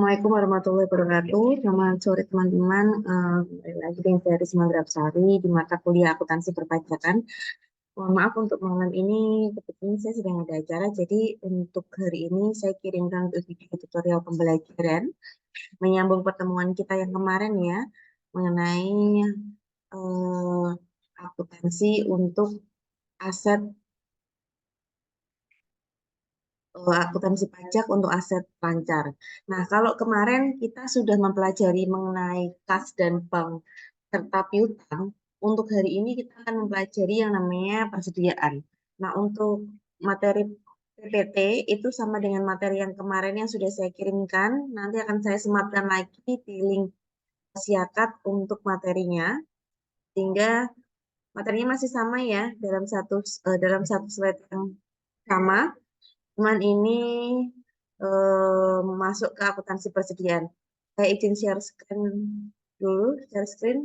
Assalamualaikum warahmatullahi wabarakatuh. Selamat sore teman-teman. Kembali lagi dengan saya Risma Grabsari di mata kuliah akuntansi perpajakan. Mohon maaf untuk malam ini, kebetulan saya sedang ada acara. Jadi untuk hari ini saya kirimkan untuk video tutorial pembelajaran menyambung pertemuan kita yang kemarin ya mengenai eh, akuntansi untuk aset akuntansi pajak untuk aset lancar. Nah, kalau kemarin kita sudah mempelajari mengenai kas dan bank serta piutang, untuk hari ini kita akan mempelajari yang namanya persediaan. Nah, untuk materi PPT itu sama dengan materi yang kemarin yang sudah saya kirimkan. Nanti akan saya sematkan lagi di link Siakat untuk materinya, sehingga materinya masih sama ya dalam satu slide yang sama. Cuman ini masuk ke akuntansi persediaan. Saya izin share screen dulu, share screen.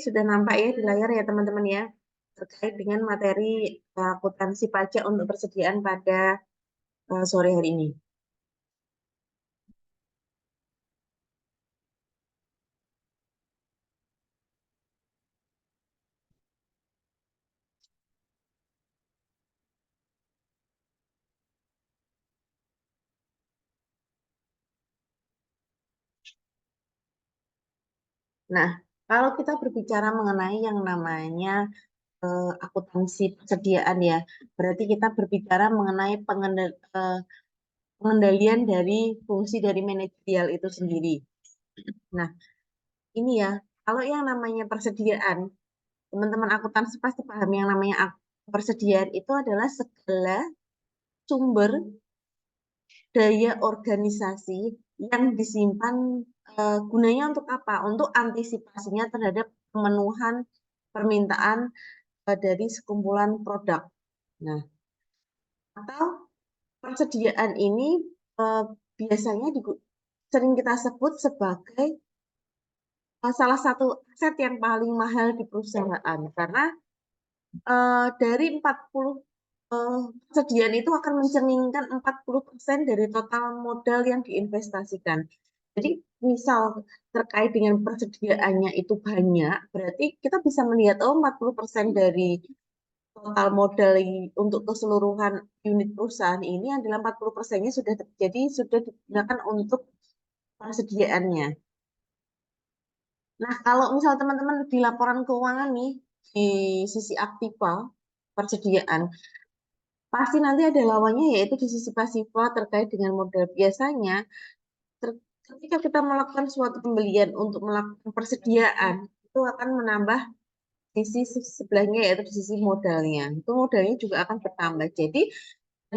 Sudah nampak ya di layar ya teman-teman ya, terkait dengan materi akuntansi pajak untuk persediaan pada sore hari ini. Nah, kalau kita berbicara mengenai yang namanya akuntansi persediaan ya, berarti kita berbicara mengenai pengendalian dari fungsi dari manajerial itu sendiri. Nah, ini ya, kalau yang namanya persediaan, teman-teman akuntansi pasti paham yang namanya persediaan itu adalah segala sumber daya organisasi yang disimpan gunanya untuk apa? Untuk antisipasinya terhadap pemenuhan permintaan dari sekumpulan produk. Nah, atau persediaan ini eh, biasanya sering kita sebut sebagai salah satu aset yang paling mahal di perusahaan karena dari 40 persediaan itu akan mencerminkan 40% dari total modal yang diinvestasikan. Jadi misal terkait dengan persediaannya itu banyak, berarti kita bisa melihat 40% dari total modal untuk keseluruhan unit perusahaan ini adalah 40%-nya sudah terjadi, sudah digunakan untuk persediaannya. Nah, kalau misal teman-teman di laporan keuangan nih, di sisi aktiva persediaan, pasti nanti ada lawannya yaitu di sisi pasiva terkait dengan modal. Biasanya ketika kita melakukan suatu pembelian untuk melakukan persediaan, itu akan menambah sisi sebelahnya yaitu di sisi modalnya. Itu modalnya juga akan bertambah. Jadi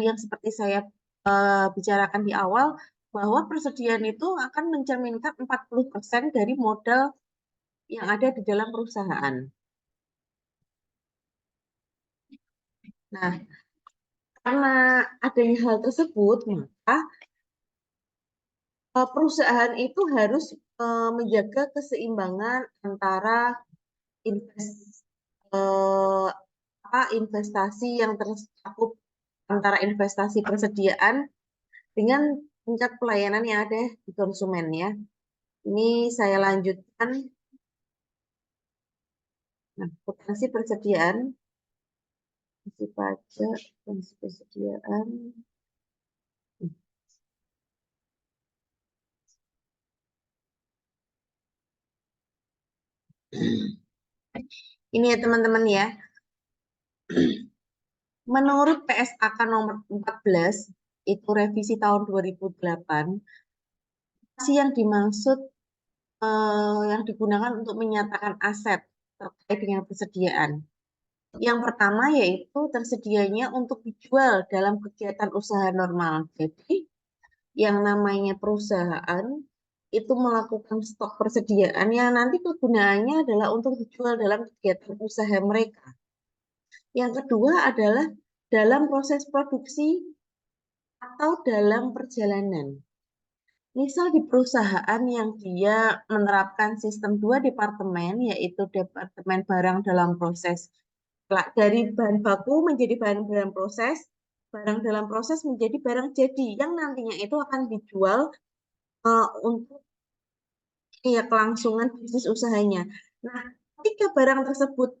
yang seperti saya bicarakan di awal, bahwa persediaan itu akan mencerminkan 40% dari modal yang ada di dalam perusahaan. Nah, karena adanya hal tersebut, maka perusahaan itu harus menjaga keseimbangan antara invest, eh, investasi yang tercakup antara investasi persediaan dengan tingkat pelayanan yang ada di konsumen ya. Ini saya lanjutkan. Nah, potensi persediaan, potensi pajak, potensi persediaan. Ini ya teman-teman ya. Menurut PSAK nomor 14, itu revisi tahun 2008, sih yang dimaksud yang digunakan untuk menyatakan aset terkait dengan persediaan. Yang pertama yaitu tersedianya untuk dijual dalam kegiatan usaha normal. Jadi yang namanya perusahaan itu melakukan stok persediaan yang nanti kegunaannya adalah untuk dijual dalam kegiatan usaha mereka. Yang kedua adalah dalam proses produksi atau dalam perjalanan. Misal di perusahaan yang dia menerapkan sistem dua departemen, yaitu departemen barang dalam proses dari bahan baku menjadi bahan dalam proses, barang dalam proses menjadi barang jadi yang nantinya itu akan dijual untuk ya kelangsungan bisnis usahanya. Nah, ketika barang tersebut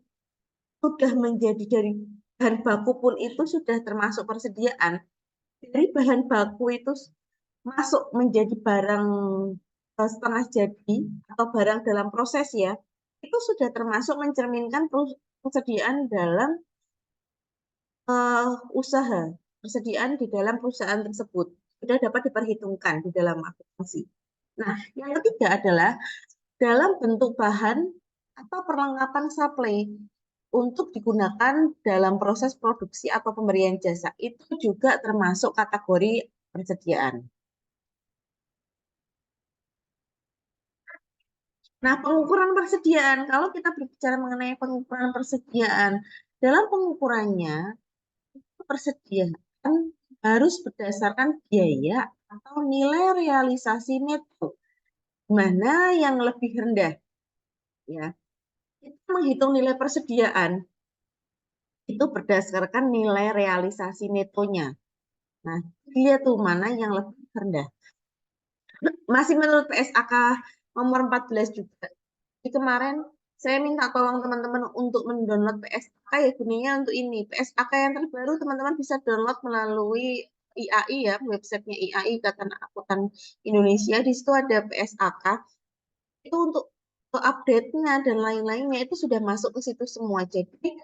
sudah menjadi dari bahan baku pun itu sudah termasuk persediaan, dari bahan baku itu masuk menjadi barang setengah jadi atau barang dalam proses ya, itu sudah termasuk mencerminkan persediaan dalam usaha, persediaan di dalam perusahaan tersebut sudah dapat diperhitungkan di dalam akuntansi. Nah, yang ketiga adalah dalam bentuk bahan atau perlengkapan supply untuk digunakan dalam proses produksi atau pemberian jasa. Itu juga termasuk kategori persediaan. Nah, pengukuran persediaan, kalau kita berbicara mengenai pengukuran persediaan, dalam pengukurannya, persediaan harus berdasarkan biaya atau nilai realisasi neto, mana yang lebih rendah. Ya, kita menghitung nilai persediaan itu berdasarkan nilai realisasi netonya. Nah, dia tuh mana yang lebih rendah. Masih menurut PSAK nomor 14 juga. Jadi kemarin saya minta tolong teman-teman untuk mendownload PSAK ya, gunanya untuk ini. PSAK yang terbaru teman-teman bisa download melalui IAI ya, websitenya IAI, Ikatan Akuntan Indonesia. Di situ ada PSAK. Itu untuk update-nya dan lain-lainnya itu sudah masuk ke situ semua. Jadi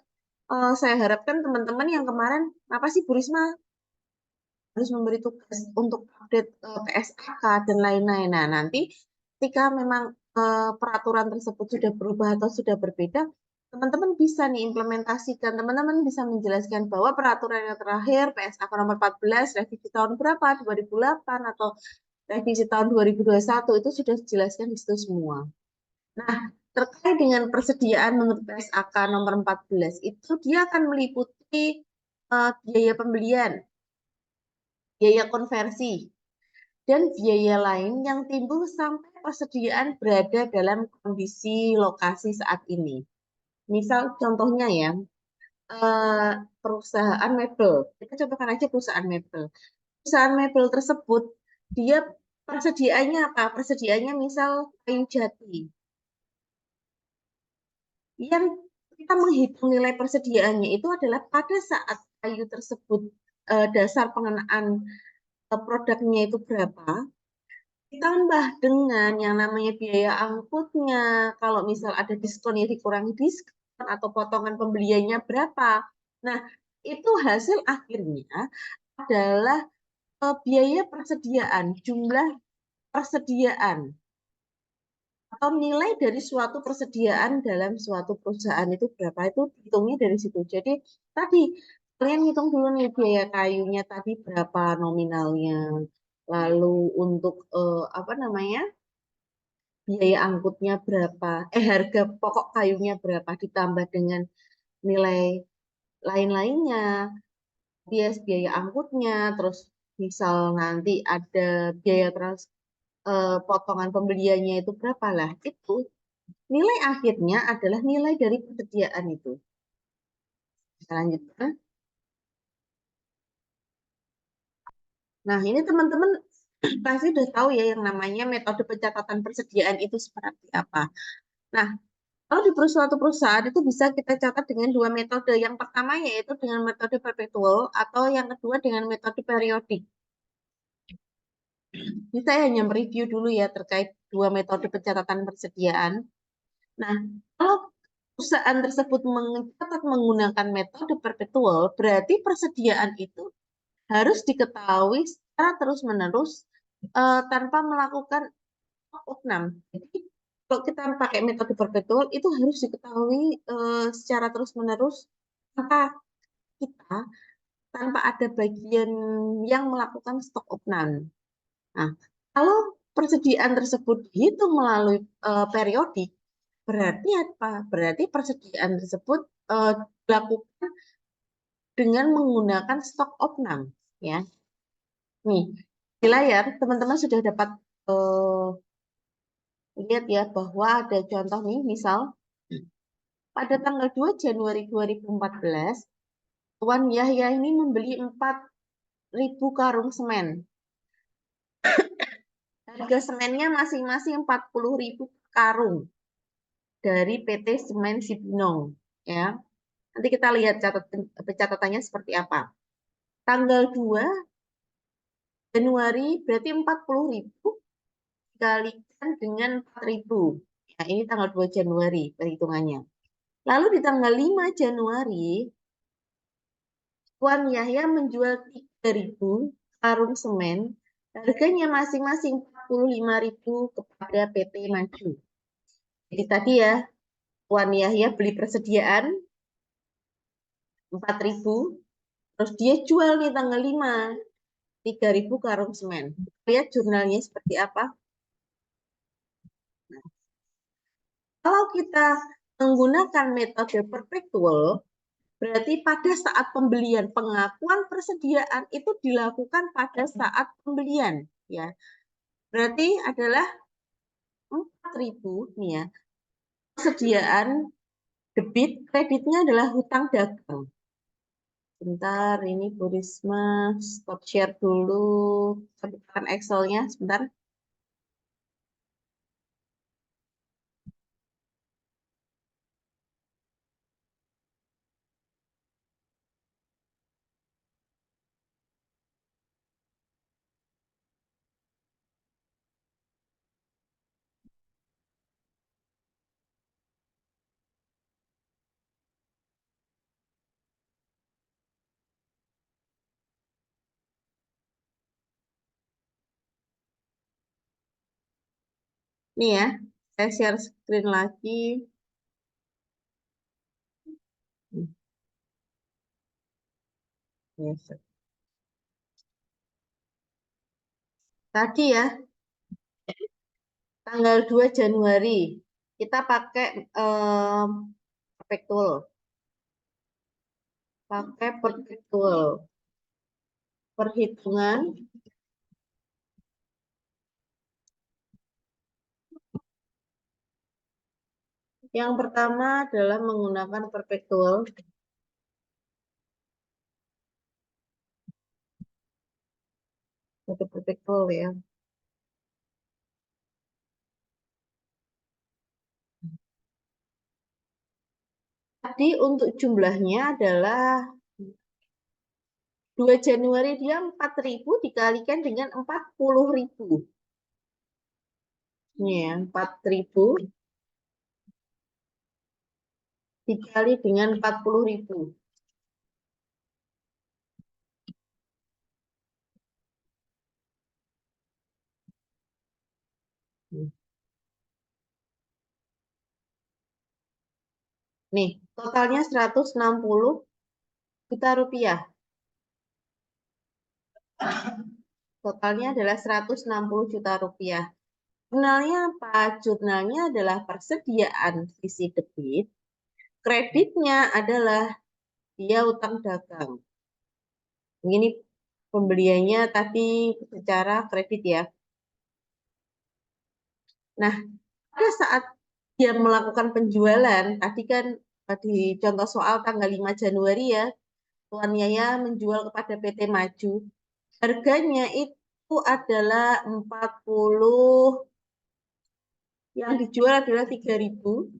saya harapkan teman-teman yang kemarin, apa sih Bu Risma harus memberi tugas untuk update PSAK dan lain-lain. Nah, nanti ketika memang peraturan tersebut sudah berubah atau sudah berbeda, teman-teman bisa nih implementasikan, teman-teman bisa menjelaskan bahwa peraturan yang terakhir PSAK nomor 14 revisi tahun berapa, 2008 atau revisi tahun 2021 itu sudah dijelaskan di situ semua. Nah, terkait dengan persediaan menurut PSAK nomor 14 itu dia akan meliputi biaya pembelian, biaya konversi, dan biaya lain yang timbul sampai persediaan berada dalam kondisi lokasi saat ini. Misal contohnya ya, perusahaan mebel. Kita contohkan aja perusahaan mebel. Perusahaan mebel tersebut, dia persediaannya apa? Persediaannya misal kayu jati. Yang kita menghitung nilai persediaannya itu adalah pada saat kayu tersebut dasar pengenaan produknya itu berapa, ditambah dengan yang namanya biaya angkutnya, kalau misal ada diskon ya dikurangi diskon atau potongan pembeliannya berapa. Nah, itu hasil akhirnya adalah biaya persediaan, jumlah persediaan atau nilai dari suatu persediaan dalam suatu perusahaan itu berapa, itu hitungnya dari situ. Jadi tadi kalian hitung dulu nih biaya kayunya tadi berapa nominalnya, lalu untuk apa namanya, biaya angkutnya berapa, harga pokok kayunya berapa ditambah dengan nilai lain-lainnya, biaya angkutnya, terus misal nanti ada biaya potongan pembeliannya itu berapa lah, itu nilai akhirnya adalah nilai dari persediaan itu. Selanjutnya, nah ini teman-teman pasti udah tahu ya yang namanya metode pencatatan persediaan itu seperti apa. Nah, kalau di suatu perusahaan itu bisa kita catat dengan dua metode. Yang pertama yaitu dengan metode perpetual atau yang kedua dengan metode periodik. Ini saya hanya mereview dulu ya terkait dua metode pencatatan persediaan. Nah, kalau perusahaan tersebut mencatat menggunakan metode perpetual, berarti persediaan itu harus diketahui secara terus-menerus tanpa melakukan opnam. Jadi kalau kita pakai metode perpetual itu harus diketahui secara terus-menerus maka kita tanpa ada bagian yang melakukan stok opnam. Nah, kalau persediaan tersebut dihitung melalui periodik, berarti apa? Berarti persediaan tersebut dilakukan dengan menggunakan stok opnam, ya. Nih, di layar teman-teman sudah dapat lihat ya bahwa ada contoh nih, misal pada tanggal 2 Januari 2014, Tuan Yahya ini membeli 4 ribu karung semen. Harga semennya masing-masing 40.000 karung dari PT Semen Cibinong, ya. Nanti kita lihat catatannya seperti apa. Tanggal 2 Januari berarti 40.000 dikalikan dengan 4.000. Ya, ini tanggal 2 Januari perhitungannya. Lalu di tanggal 5 Januari Wan Yahya menjual 3.000 karung semen, harganya masing-masing 45.000 kepada PT Maju. Jadi tadi ya, Wan Yahya beli persediaan 4.000, terus dia jual nih tanggal 5, 3.000 karung semen. Lihat jurnalnya seperti apa. Nah, kalau kita menggunakan metode perpetual, berarti pada saat pembelian, pengakuan persediaan itu dilakukan pada saat pembelian, ya. Berarti adalah 4.000 nih ya. Persediaan debit, kreditnya adalah hutang dagang. Bentar, ini Bu Risma stop share dulu. Saya bukakan Excel-nya sebentar. Nih ya, saya share screen lagi. Yes. Tadi ya, tanggal 2 Januari, kita pakai perpetual. Pakai perpetual. Perhitungan yang pertama adalah menggunakan perpetual. Pakai perpetual ya. Tadi untuk jumlahnya adalah 2 Januari dia 4.000 dikalikan dengan 40.000. Ini ya, 4.000 dikali dengan 40.000. Nih, totalnya 160 juta rupiah. Totalnya adalah 160 juta rupiah. Jurnalnya apa? Jurnalnya adalah persediaan sisi debit. Kreditnya adalah dia utang dagang. Ini pembeliannya tadi secara kredit ya. Nah, pada saat dia melakukan penjualan, tadi kan di contoh soal tanggal 5 Januari ya, Tuan Yaya menjual kepada PT Maju. Harganya itu adalah 40, yang dijual adalah 3.000,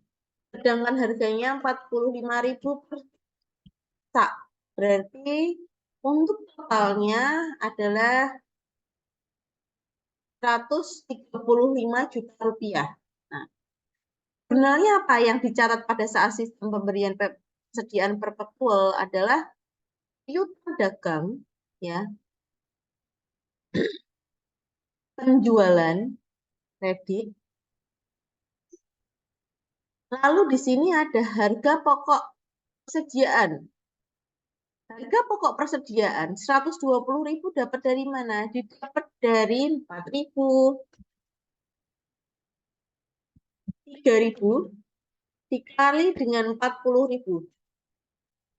sedangkan harganya 45.000 per sak. Berarti untuk totalnya adalah 135 juta rupiah. Nah, sebenarnya apa yang dicatat pada saat sistem pemberian persediaan perpetual adalah piutang dagang, ya, penjualan kredit. Lalu di sini ada harga pokok persediaan. Harga pokok persediaan 120.000 dapat dari mana? Didapat dari 4.000, 3.000 dikali dengan 40.000.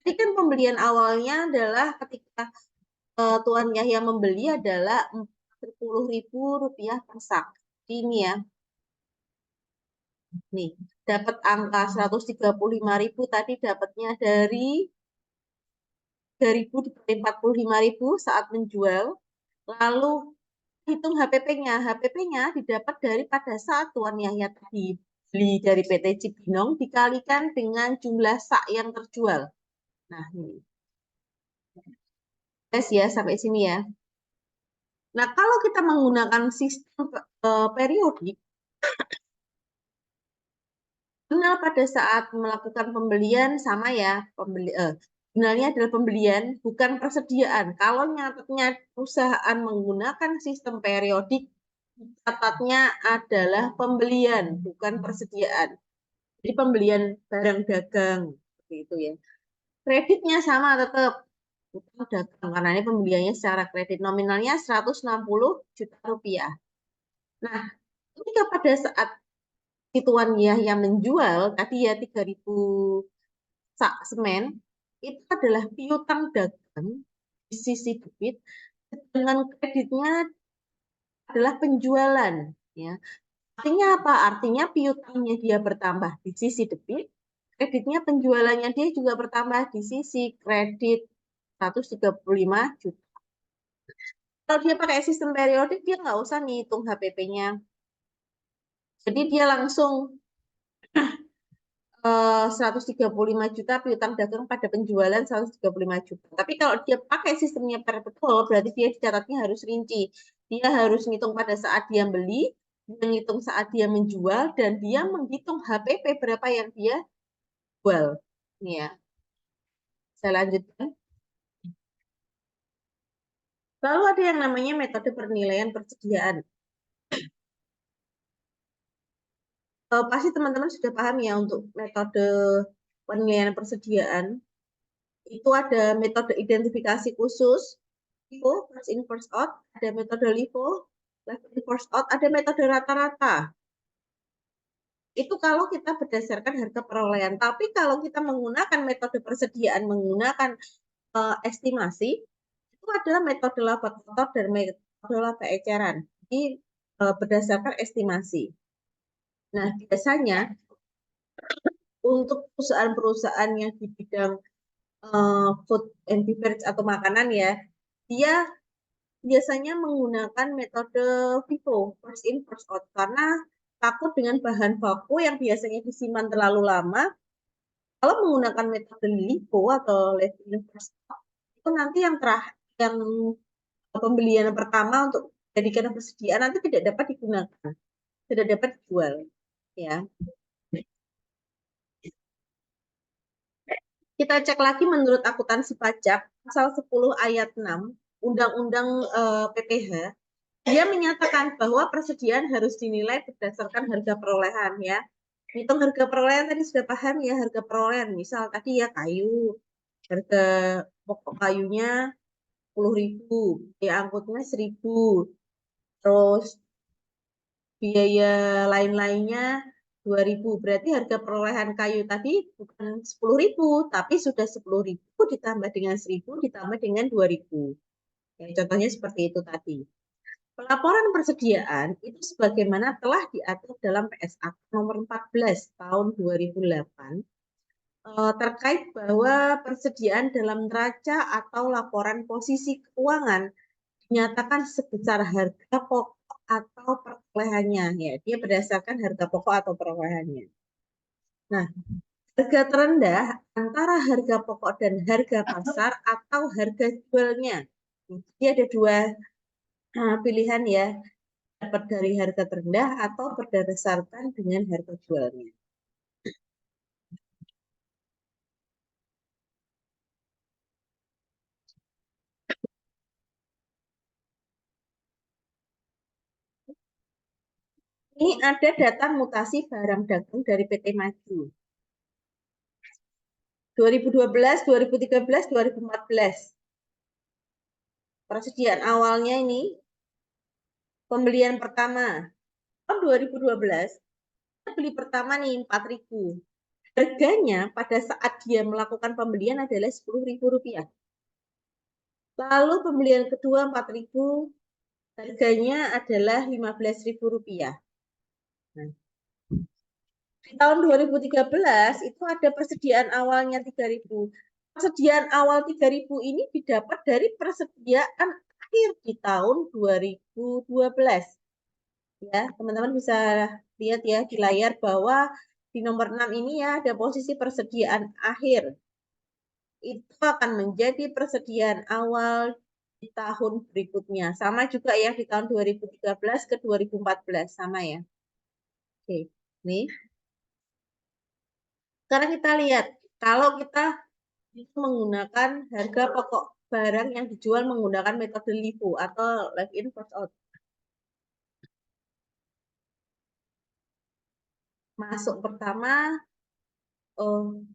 Ini kan pembelian awalnya adalah ketika Tuan Yahya membeli adalah 40.000 rupiah per sak. Ini ya. Nih, dapat angka 135.000 tadi dapatnya dari 3.000 dikali 45.000 saat menjual, lalu hitung HPP-nya. HPP-nya didapat dari pada saat Tuan Yahya tadi beli dari PT Cibinong dikalikan dengan jumlah sak yang terjual. Nah, ini. Yes, ya, sampai sini ya. Nah, kalau kita menggunakan sistem periodik, nominal pada saat melakukan pembelian sama ya, nominalnya adalah pembelian, bukan persediaan. Kalau nyatetnya perusahaan menggunakan sistem periodik, catatnya adalah pembelian, bukan persediaan. Jadi pembelian barang dagang, seperti itu ya. Kreditnya sama tetap, utang dagang, karena ini pembeliannya secara kredit. Nominalnya 160 juta rupiah. Nah, ketika pada saat Tuan Yahya menjual tadi ya 3.000 sak semen, itu adalah piutang dagang di sisi debit, dengan kreditnya adalah penjualan. Ya. Artinya apa? Artinya piutangnya dia bertambah di sisi debit, kreditnya penjualannya dia juga bertambah di sisi kredit 135 juta. Kalau dia pakai sistem periodik, dia nggak usah ngitung HPP-nya. Jadi dia langsung 135 juta piutang dagang pada penjualan 135 juta. Tapi kalau dia pakai sistemnya perpetual, berarti dia catatnya harus rinci. Dia harus ngitung pada saat dia beli, menghitung saat dia menjual, dan dia menghitung HPP berapa yang dia jual. Ini ya. Saya lanjutkan. Lalu ada yang namanya metode penilaian persediaan. Pasti teman-teman sudah paham ya untuk metode penilaian persediaan. Itu ada metode identifikasi khusus, LIFO, first in first out, ada metode LIFO, last in first out, ada metode rata-rata. Itu kalau kita berdasarkan harga perolehan. Tapi kalau kita menggunakan metode persediaan, menggunakan estimasi, itu adalah metode laba kotor dan metode laba eceran. Jadi berdasarkan estimasi. Nah, biasanya untuk perusahaan-perusahaan yang di bidang food and beverage atau makanan ya, dia biasanya menggunakan metode FIFO, first in first out, karena takut dengan bahan baku yang biasanya disimpan terlalu lama. Kalau menggunakan metode LIFO atau last in first out, itu nanti yang terakhir, yang pembelian pertama untuk jadikan persediaan nanti tidak dapat digunakan, tidak dapat dijual ya. Kita cek lagi menurut akuntansi pajak pasal 10 ayat 6 Undang-Undang PPH, dia menyatakan bahwa persediaan harus dinilai berdasarkan harga perolehan ya. Hitung harga perolehan tadi sudah paham ya, harga perolehan. Misal tadi ya kayu, harga pokok kayunya 10.000, biaya angkutnya 1.000, terus biaya lain-lainnya 2.000. Berarti harga perolehan kayu tadi bukan 10.000, tapi sudah 10.000 ditambah dengan 1.000 ditambah dengan 2.000. Ya, contohnya seperti itu tadi. Pelaporan persediaan itu sebagaimana telah diatur dalam PSA nomor 14 tahun 2008 terkait bahwa persediaan dalam neraca atau laporan posisi keuangan dinyatakan sebesar harga pokok atau perolehannya ya, dia berdasarkan harga pokok atau perolehannya. Nah, harga terendah antara harga pokok dan harga pasar atau harga jualnya. Jadi ada dua pilihan ya, dapat dari harga terendah atau berdasarkan dengan harga jualnya. Ini ada data mutasi barang dagang dari PT Maju. 2012, 2013, 2014. Persediaan awalnya ini, pembelian pertama. Tahun 2012, beli pertama nih 4.000. Harganya pada saat dia melakukan pembelian adalah Rp10.000. Lalu pembelian kedua 4.000, harganya adalah Rp15.000. Nah, di tahun 2013 itu ada persediaan awalnya 3.000. persediaan awal 3.000 ini didapat dari persediaan akhir di tahun 2012. Ya, teman-teman bisa lihat ya di layar bahwa di nomor 6 ini ya ada posisi persediaan akhir. Itu akan menjadi persediaan awal di tahun berikutnya. Sama juga ya di tahun 2013 ke 2014 sama ya. Oke, nih. Sekarang kita lihat kalau kita menggunakan harga pokok barang yang dijual menggunakan metode LIFO atau Live In First Out. Masuk pertama, oh,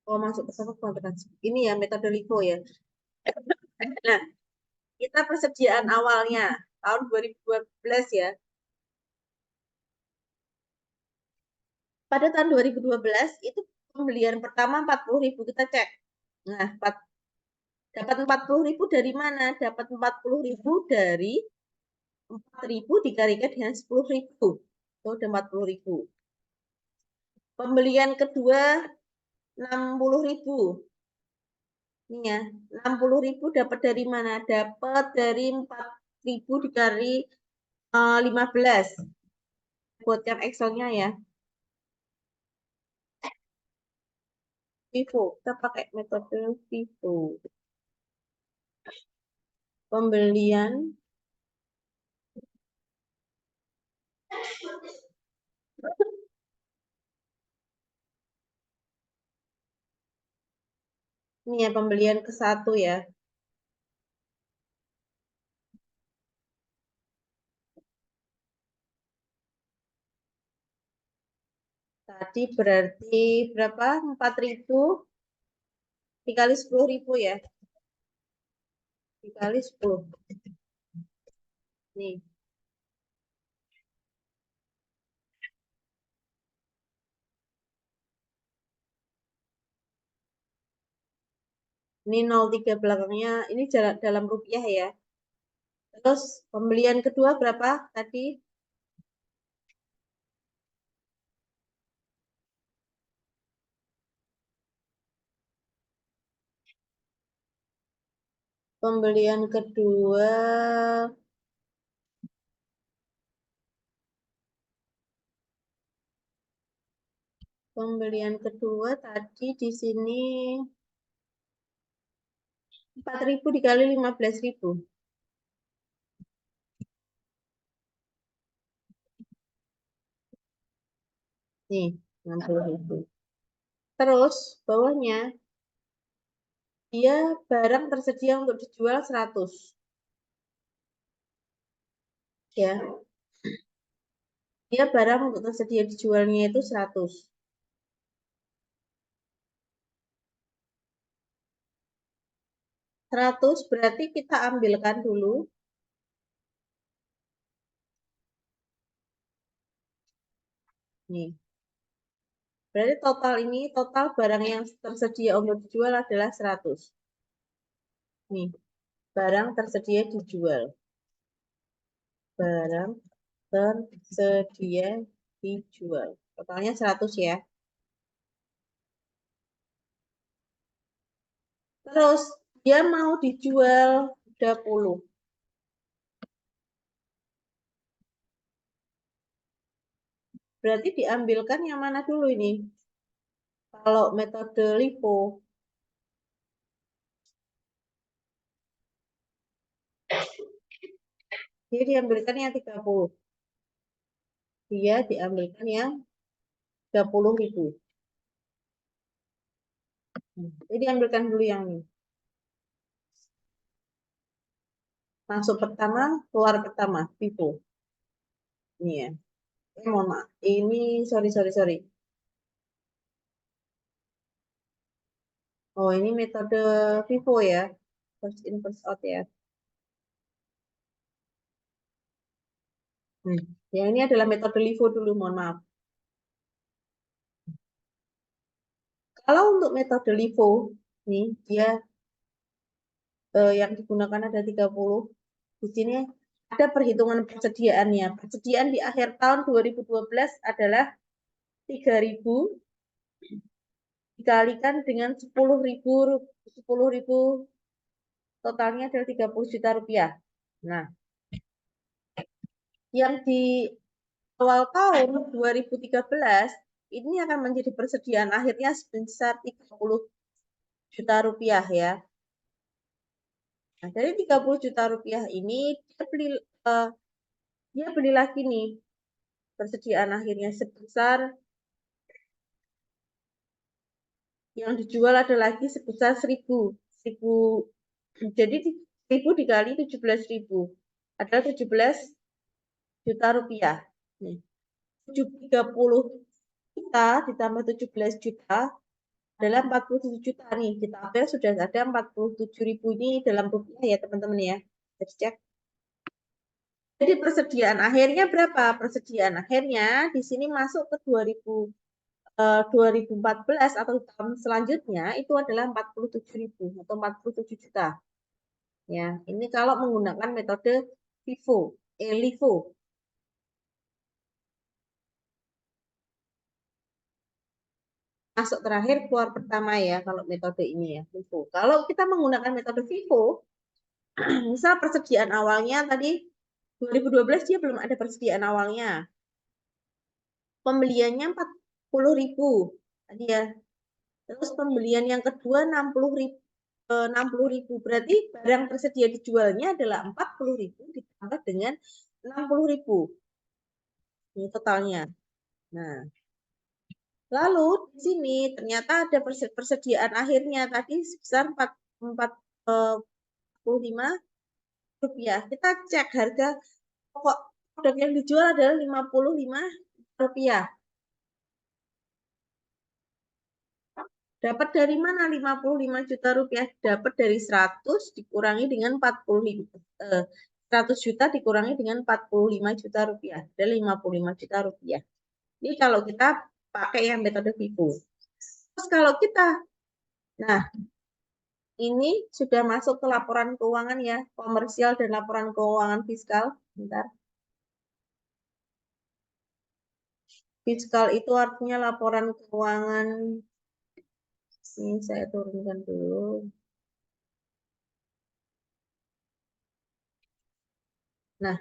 masuk pertama kuadransi. Ini ya metode LIFO ya. Nah, kita persediaan awalnya tahun 2012 ya. Pada tahun 2012 itu pembelian pertama 40.000 kita cek. Nah, dapat 40.000 dari mana? Dapat 40.000 dari 4.000 dikalikan dengan 10.000. Itu udah 40.000. Pembelian kedua 60.000. Ini ya, 60.000 dapat dari mana? Dapat dari 4.000 dikali 15. Buatkan Excelnya ya. Vivo, kita pakai metode Vivo. Pembelian ini ya pembelian ke satu ya. Tadi berarti berapa? 4.000 dikali 10.000 ya. Dikali 10. Nih. Ini 03 belakangnya. Ini dalam rupiah ya. Terus pembelian kedua berapa tadi? Pembelian kedua tadi di sini 4.000 dikali 15.000. Nih, 60.000. Terus bawahnya dia barang tersedia untuk dijual 100. Ya. Dia barang untuk tersedia dijualnya itu 100. 100 berarti kita ambilkan dulu. Nih. Berarti total barang yang tersedia untuk dijual adalah 100. Nih, barang tersedia dijual. Barang tersedia dijual. Totalnya 100 ya. Terus dia mau dijual 30. Berarti diambilkan yang mana dulu ini? Kalau metode LIFO. Dia diambilkan yang 30. Dia diambilkan yang 30.000. Jadi diambilkan dulu yang ini. Masuk pertama, keluar pertama, LIFO. Ini ya. Mohon maaf. Ini sorry. Oh, ini metode Vivo ya. First in, first out ya. Yang ini adalah metode LIFO dulu, mohon maaf. Kalau untuk metode LIFO, nih dia yang digunakan ada 30. Di sini ada perhitungan persediaannya. Persediaan di akhir tahun 2012 adalah 3.000 dikalikan dengan 10.000, 10.000 totalnya adalah 30 juta rupiah. Nah, yang di awal tahun 2013 ini akan menjadi persediaan akhirnya sebesar 30 juta rupiah ya. Nah, dari 30 juta rupiah ini dia beli lagi nih persediaan akhirnya sebesar yang dijual ada lagi sebesar 1.000. Jadi 1.000 dikali 17.000 adalah 17 juta rupiah. Nih, 30 juta ditambah 17 juta adalah 47 juta nih. Kita tabel sudah ada 47.000 ini dalam rupiah ya teman-teman ya. Kita cek. Jadi persediaan akhirnya berapa? Persediaan akhirnya di sini masuk ke 2014 atau tahun selanjutnya itu adalah 47.000 atau 47 juta. Ya, ini kalau menggunakan metode LIFO. Masuk terakhir, keluar pertama ya kalau metode ini ya, LIFO. Kalau kita menggunakan metode FIFO, misal persediaan awalnya tadi 2012 dia belum ada persediaan awalnya. Pembeliannya 40.000 tadi ya. Terus pembelian yang kedua 60.000. 60.000 berarti barang tersedia dijualnya adalah 40.000 ditambah dengan 60.000. Ini totalnya. Nah, lalu di sini ternyata ada persediaan akhirnya tadi sebesar 45 rupiah. Kita cek harga pokok produk yang dijual adalah 55 rupiah. Dapat dari mana 55 juta rupiah? Dapat dari 100 dikurangi dengan 100 juta dikurangi dengan 45 juta rupiah. Ada 55 juta rupiah. Ini kalau kita pakai yang metode FIFO. Terus kalau kita, nah ini sudah masuk ke laporan keuangan ya, komersial dan laporan keuangan fiskal. Bentar. Fiskal itu artinya laporan keuangan. Ini saya turunkan dulu. Nah,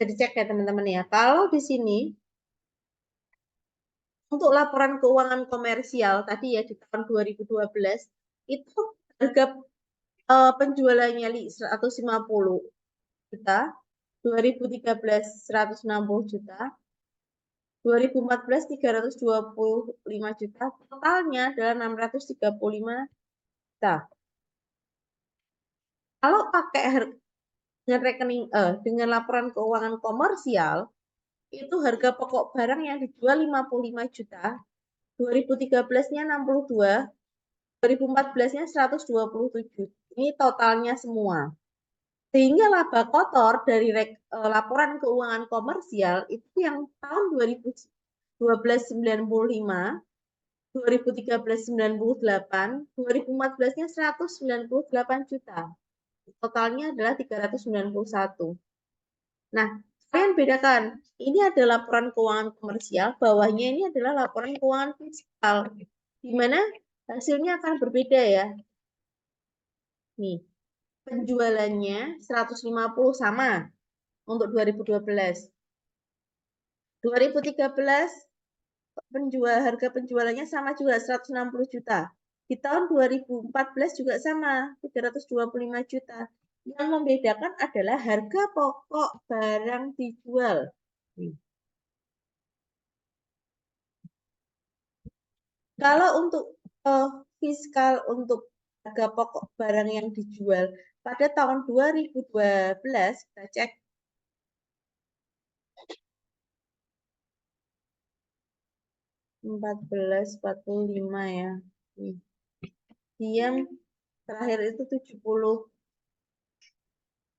jadi cek ya teman-teman ya. Kalau di sini untuk laporan keuangan komersial tadi ya di tahun 2012 itu harga penjualannya 150 juta, 2013 160 juta, 2014 325 juta, totalnya adalah 635 juta. Kalau pakai dengan rekening dengan laporan keuangan komersial itu harga pokok barang yang dijual 55 juta, 2013-nya 62, 2014-nya 127. Ini totalnya semua. Sehingga laba kotor dari laporan keuangan komersial itu yang tahun 2012 95, 2013 98, 2014-nya 198 juta. Totalnya adalah 391. Nah, kalian bedakan. Ini adalah laporan keuangan komersial, bawahnya ini adalah laporan keuangan fiskal. Di mana hasilnya akan berbeda ya. Nih, penjualannya 150 sama untuk 2012. 2013 harga penjualannya sama juga 160 juta. Di tahun 2014 juga sama 325 juta. Yang membedakan adalah harga pokok barang dijual. Kalau untuk fiskal untuk harga pokok barang yang dijual pada tahun 2012, kita cek 1445 ya. Diam terakhir itu 70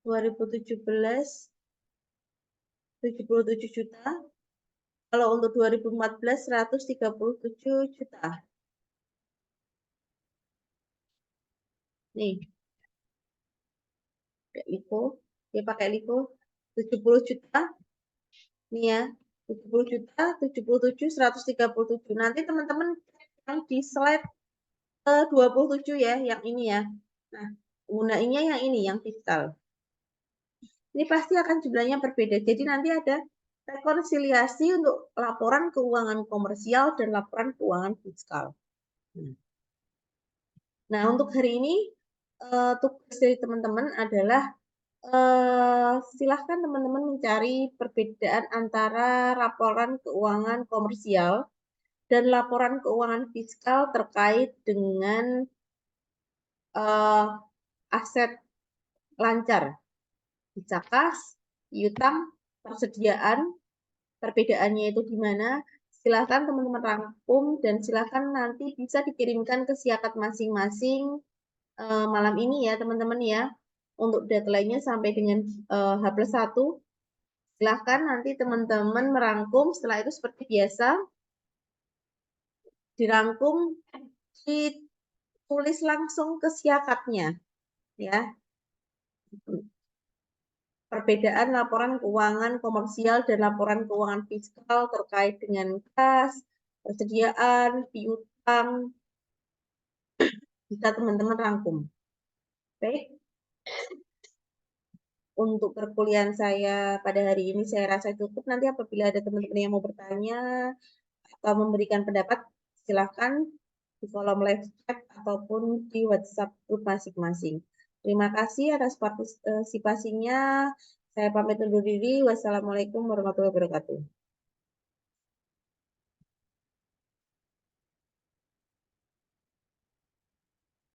2017 77 juta. Kalau untuk 2014 137 juta. Nih. Kayak itu. Dia pakai LIFO 70 juta. Nih ya, 70 juta, 77, 137. Nanti teman-teman yang di slide 27 ya, yang ini ya. Nah, gunanya yang ini, yang fiskal. Ini pasti akan jumlahnya berbeda. Jadi nanti ada rekonsiliasi untuk laporan keuangan komersial dan laporan keuangan fiskal. Nah, untuk hari ini tugas dari teman-teman adalah silahkan teman-teman mencari perbedaan antara laporan keuangan komersial dan laporan keuangan fiskal terkait dengan aset lancar, bisa kas, piutang, persediaan, perbedaannya itu gimana? Silahkan teman-teman rangkum dan silahkan nanti bisa dikirimkan ke siakat masing-masing malam ini ya teman-teman ya. Untuk deadline-nya sampai dengan H+1. Silahkan nanti teman-teman merangkum, setelah itu seperti biasa, dirangkum, ditulis langsung ke siakatnya. Ya, perbedaan laporan keuangan komersial dan laporan keuangan fiskal terkait dengan kas, persediaan, piutang, bisa teman-teman rangkum. Baik, untuk perkuliahan saya pada hari ini saya rasa cukup. Nanti apabila ada teman-teman yang mau bertanya atau memberikan pendapat, silakan di kolom live chat ataupun di WhatsApp grup masing-masing. Terima kasih atas partisipasinya. Saya pamit undur diri. Wassalamualaikum warahmatullahi wabarakatuh.